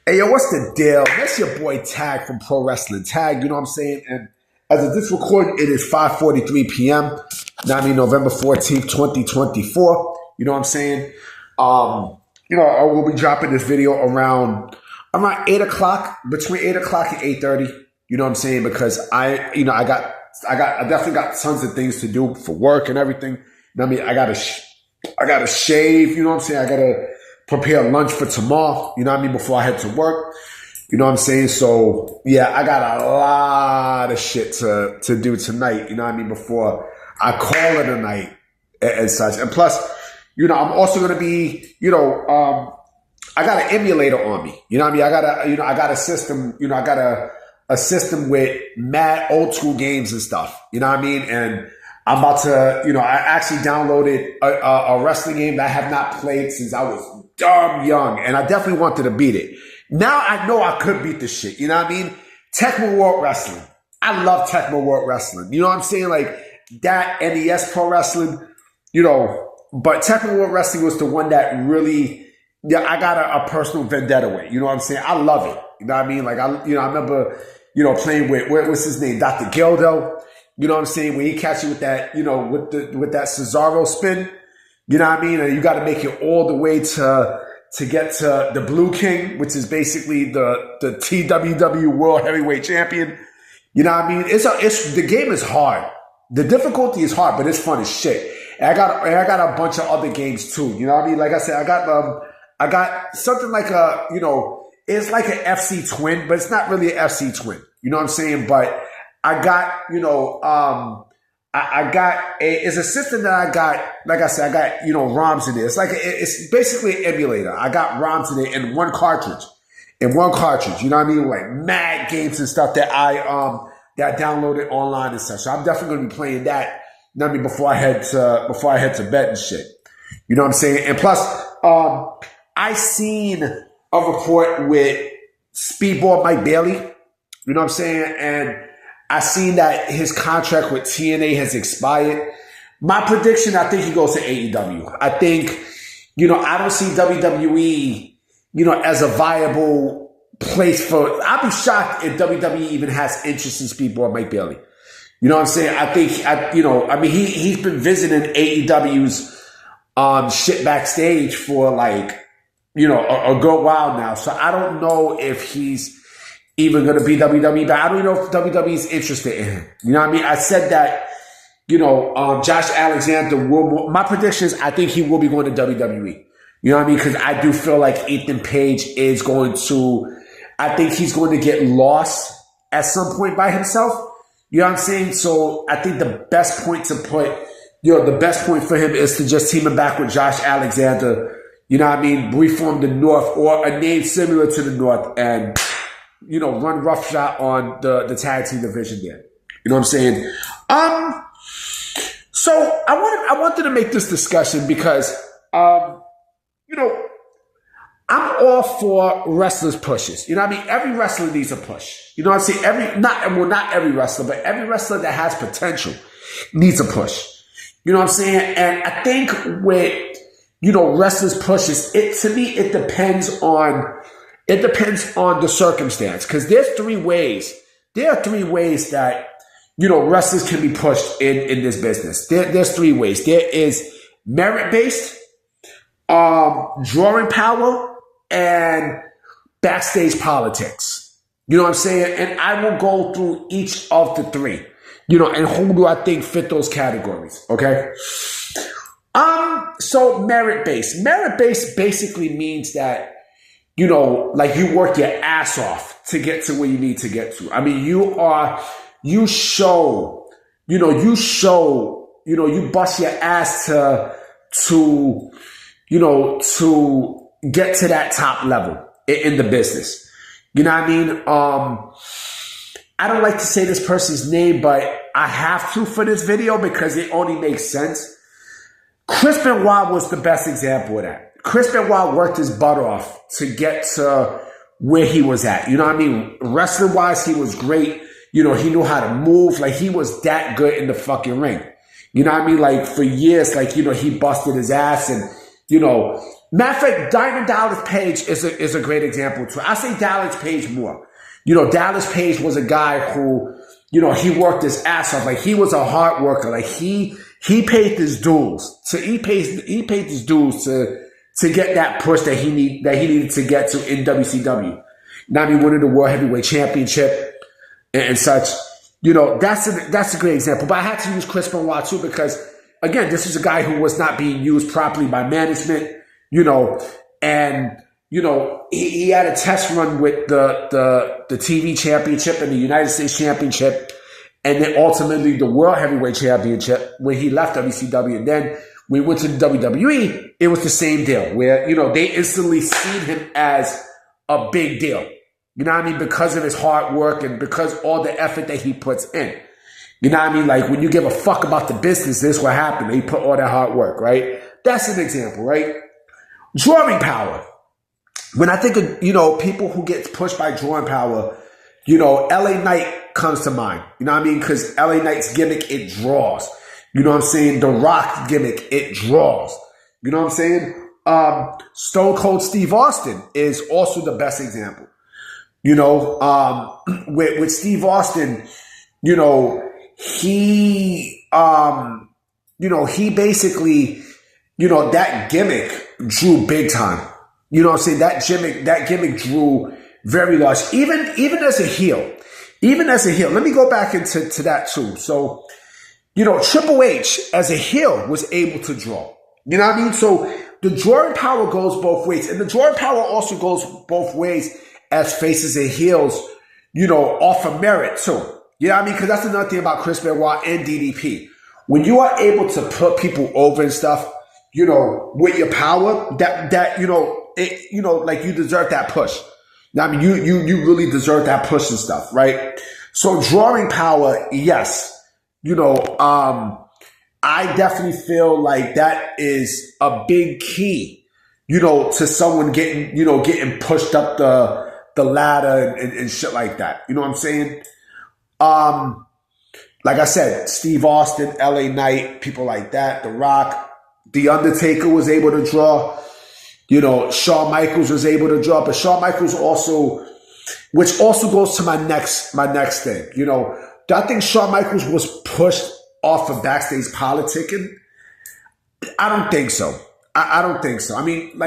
Hey, yo, what's the deal? That's your boy Tag from Pro Wrestling Tag, you know what I'm saying? And as of this recording, it is 5:43 p.m. November 14th, 2024. You know what I'm saying? I will be dropping this video around 8 o'clock, between 8 o'clock and 8:30. You know what I'm saying? Because I definitely got tons of things to do for work and everything. I gotta shave, you know what I'm saying? I gotta prepare lunch for tomorrow, you know what I mean, before I head to work. You know what I'm saying? So, yeah, I got a lot of shit to do tonight, you know what I mean, before I call it a night and such. And plus, I'm also going to be, I got an emulator on me. You know what I mean? I got a system, I got a system with mad old school games and stuff. You know what I mean? And I'm about to, I actually downloaded a wrestling game that I have not played since I was dumb young, and I definitely wanted to beat it. Now I know I could beat this shit, you know what I mean? Tecmo World Wrestling. I love Tecmo World Wrestling. You know what I'm saying? Like that NES Pro Wrestling, but Tecmo World Wrestling was the one that really, I got a personal vendetta with. You know what I'm saying? I love it. You know what I mean? Like I remember, playing with, what's his name? Dr. Gildo. You know what I'm saying? When he catch you with that, with that Cesaro spin. You know what I mean? And you got to make it all the way to get to the Blue King, which is basically the TWW World Heavyweight Champion. You know what I mean? The game is hard. The difficulty is hard, but it's fun as shit. And I got a bunch of other games too. You know what I mean? Like I said, I got something like it's like an FC twin, but it's not really an FC twin. You know what I'm saying? But I got, it's a system that I got, like I said, I got, ROMs in there. It's basically an emulator. I got ROMs in it in one cartridge. You know what I mean? Like mad games and stuff that I downloaded online and stuff. So I'm definitely going to be playing that, you know what I mean, before I head to bed and shit. You know what I'm saying? And plus, I seen a report with Speedball Mike Bailey. You know what I'm saying? And I seen that his contract with TNA has expired. My prediction, I think he goes to AEW. I think, I don't see WWE, as a viable place for. I'd be shocked if WWE even has interest in Speedball Mike Bailey. You know what I'm saying? I think, he's been visiting AEW's shit backstage for like, a good while now. So I don't know if he's even going to be WWE, but I don't know if WWE is interested in him. You know what I mean? I said that, Josh Alexander my prediction is I think he will be going to WWE. You know what I mean? Because I do feel like Ethan Page is I think he's going to get lost at some point by himself. You know what I'm saying? So I think the best point for him is to just team him back with Josh Alexander. You know what I mean? Reform the North or a name similar to the North and, run roughshod on the tag team division there. You know what I'm saying? So I wanted to make this discussion because, I'm all for wrestlers pushes. You know what I mean? Every wrestler needs a push. You know what I'm saying? Not every wrestler, but every wrestler that has potential needs a push. You know what I'm saying? And I think with, wrestlers pushes, to me, it depends on the circumstance. Because there are three ways that, wrestlers can be pushed in this business. There's three ways. There is merit-based, drawing power, and backstage politics. You know what I'm saying? And I will go through each of the three. And who do I think fit those categories? Okay. So merit-based. Merit-based basically means that, like you work your ass off to get to where you need to get to. I mean, you bust your ass to get to that top level in the business. You know what I mean? I don't like to say this person's name, but I have to for this video because it only makes sense. Chris Benoit was the best example of that. Chris Benoit worked his butt off to get to where he was at. You know what I mean? Wrestling wise, he was great. He knew how to move. Like he was that good in the fucking ring. You know what I mean? Like for years, like, he busted his ass and, Matter of fact, Diamond Dallas Page is a great example too. I say Dallas Page more. Dallas Page was a guy who, he worked his ass off. Like, he was a hard worker. Like, he paid his dues. He paid his dues to get that push that he needed to get to in WCW. Now he winning the World Heavyweight Championship and such. That's a great example. But I had to use Chris Benoit too because, again, this is a guy who was not being used properly by management. And he had a test run with the TV Championship and the United States Championship, and then ultimately the World Heavyweight Championship when he left WCW. And then when he went to the WWE, it was the same deal where, they instantly seen him as a big deal. You know what I mean? Because of his hard work and because all the effort that he puts in. You know what I mean? Like, when you give a fuck about the business, this is what happened. He put all that hard work, right? That's an example, right? Drawing power. When I think of, people who get pushed by drawing power, LA Knight comes to mind. You know what I mean? Because LA Knight's gimmick, it draws. You know what I'm saying? The Rock gimmick, it draws. You know what I'm saying? Stone Cold Steve Austin is also the best example. With Steve Austin, he basically, that gimmick drew big time. You know what I'm saying? That gimmick drew very large, even as a heel. Even as a heel. Let me go back into that too. So, Triple H as a heel was able to draw. You know what I mean? So the drawing power goes both ways. And the drawing power also goes both ways as faces and heels, off of merit too. You know what I mean? Because that's another thing about Chris Benoit and DDP. When you are able to put people over and stuff, with your power, like you deserve that push. I mean, you really deserve that push and stuff, right? So drawing power, yes. I definitely feel like that is a big key, to someone getting pushed up the ladder and shit like that. You know what I'm saying? Like I said, Steve Austin, LA Knight, people like that, The Rock, The Undertaker was able to draw. Shawn Michaels was able to draw, but Shawn Michaels also, which also goes to my next thing. Do I think Shawn Michaels was pushed off of Backstage Politicking? I don't think so. I don't think so. I mean,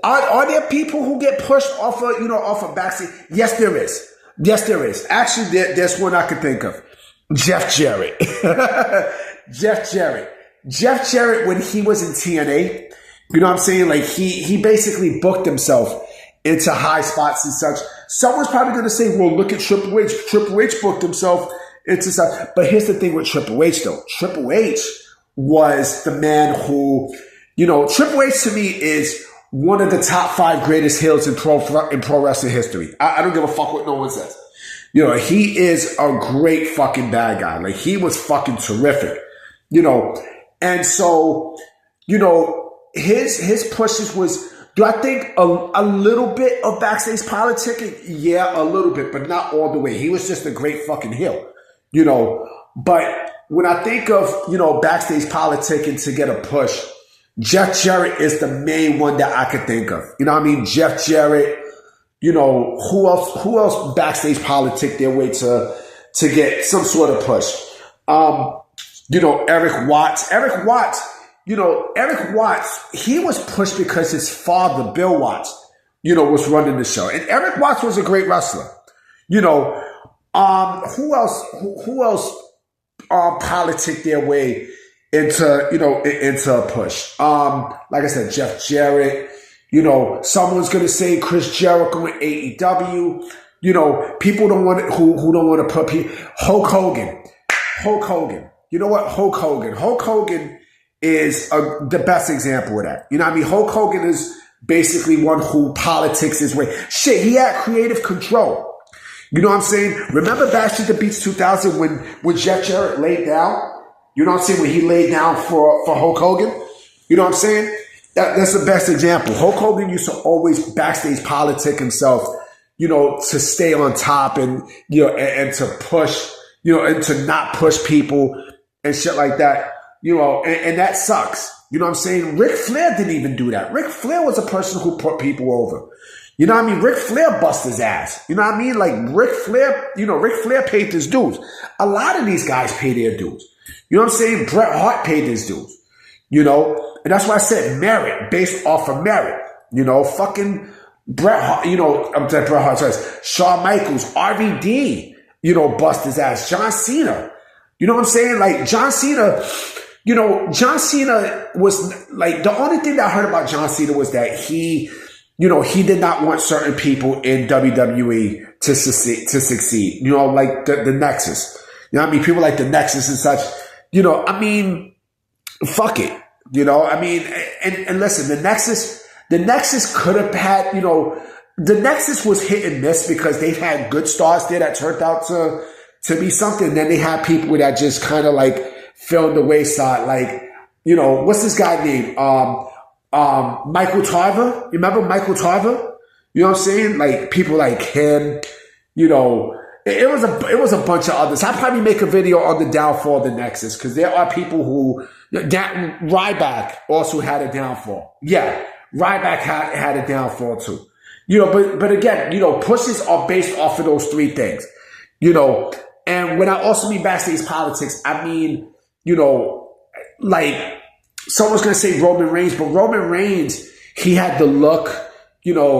are there people who get pushed off of Backstage? Yes, there is. Yes, there is. Actually, there's one I could think of. Jeff Jarrett. Jeff Jarrett, when he was in TNA, you know what I'm saying? Like, he basically booked himself into high spots and such. Someone's probably going to say, well, look at Triple H. Triple H booked himself into such. But here's the thing with Triple H, though. Triple H was the man who, Triple H to me is one of the top 5 greatest heels in pro wrestling history. I don't give a fuck what no one says. He is a great fucking bad guy. Like, he was fucking terrific. And so, his pushes was, do I think a little bit of Backstage Politicking? Yeah, a little bit, but not all the way. He was just a great fucking heel, But when I think of, Backstage Politicking to get a push, Jeff Jarrett is the main one that I could think of. You know what I mean? Jeff Jarrett, who else Backstage Politic their way to get some sort of push? Eric Watts. Eric Watts, he was pushed because his father, Bill Watts, was running the show. And Eric Watts was a great wrestler. Who else politic their way into a push? Like I said, Jeff Jarrett, someone's going to say Chris Jericho in AEW. People don't want who don't want to put Hulk Hogan. You know what? Hulk Hogan is the best example of that. You know what I mean? Hulk Hogan is basically one who politics his way. Shit, he had creative control. You know what I'm saying? Remember Backstage at the Beach 2000 when Jeff Jarrett laid down? You know what I'm saying? When he laid down for Hulk Hogan? You know what I'm saying? That's the best example. Hulk Hogan used to always backstage politic himself, to stay on top and, and to push, and to not push people and shit like that. And that sucks. You know what I'm saying? Ric Flair didn't even do that. Ric Flair was a person who put people over. You know what I mean? Ric Flair bust his ass. You know what I mean? Like Ric Flair, Ric Flair paid his dues. A lot of these guys pay their dues. You know what I'm saying? Bret Hart paid his dues. And that's why I said merit, based off of merit. Fucking Bret Hart, I'm saying Bret Hart says, Shawn Michaels, RVD, bust his ass. John Cena. You know what I'm saying? Like John Cena, John Cena was like, the only thing that I heard about John Cena was that he did not want certain people in WWE to succeed. Like the Nexus. You know what I mean? People like the Nexus and such. Fuck it. And listen, the Nexus could have had, the Nexus was hit and miss because they've had good stars there that turned out to be something. Then they had people that just kind of like fell on the wayside. Like, what's this guy named? Michael Tarver. You remember Michael Tarver? You know what I'm saying? Like people like him, it was a bunch of others. I'll probably make a video on the downfall of the Nexus because there are people who, Ryback also had a downfall. Yeah, Ryback had a downfall too. But again, pushes are based off of those three things. And when I also mean backstage politics, I mean, like someone's gonna say Roman Reigns, but Roman Reigns, he had the look, he had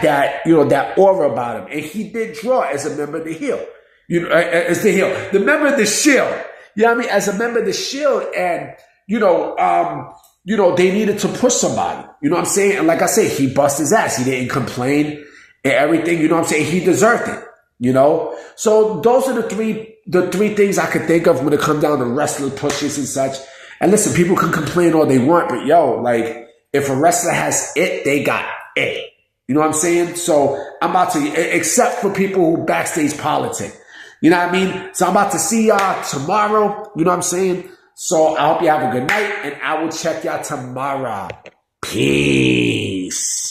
that aura about him, and he did draw as a member of the heel, the member of the Shield. You know what I mean? As a member of the Shield, and they needed to push somebody. You know what I'm saying? And like I said, he bust his ass. He didn't complain and everything. You know what I'm saying? He deserved it. So those are the three things I could think of when it comes down to wrestling pushes and such. And listen, people can complain all they want, but like if a wrestler has it, they got it. You know what I'm saying? So I'm about to, except for people who backstage politic. You know what I mean? So I'm about to see y'all tomorrow. You know what I'm saying? So I hope you have a good night, and I will check y'all tomorrow. Peace.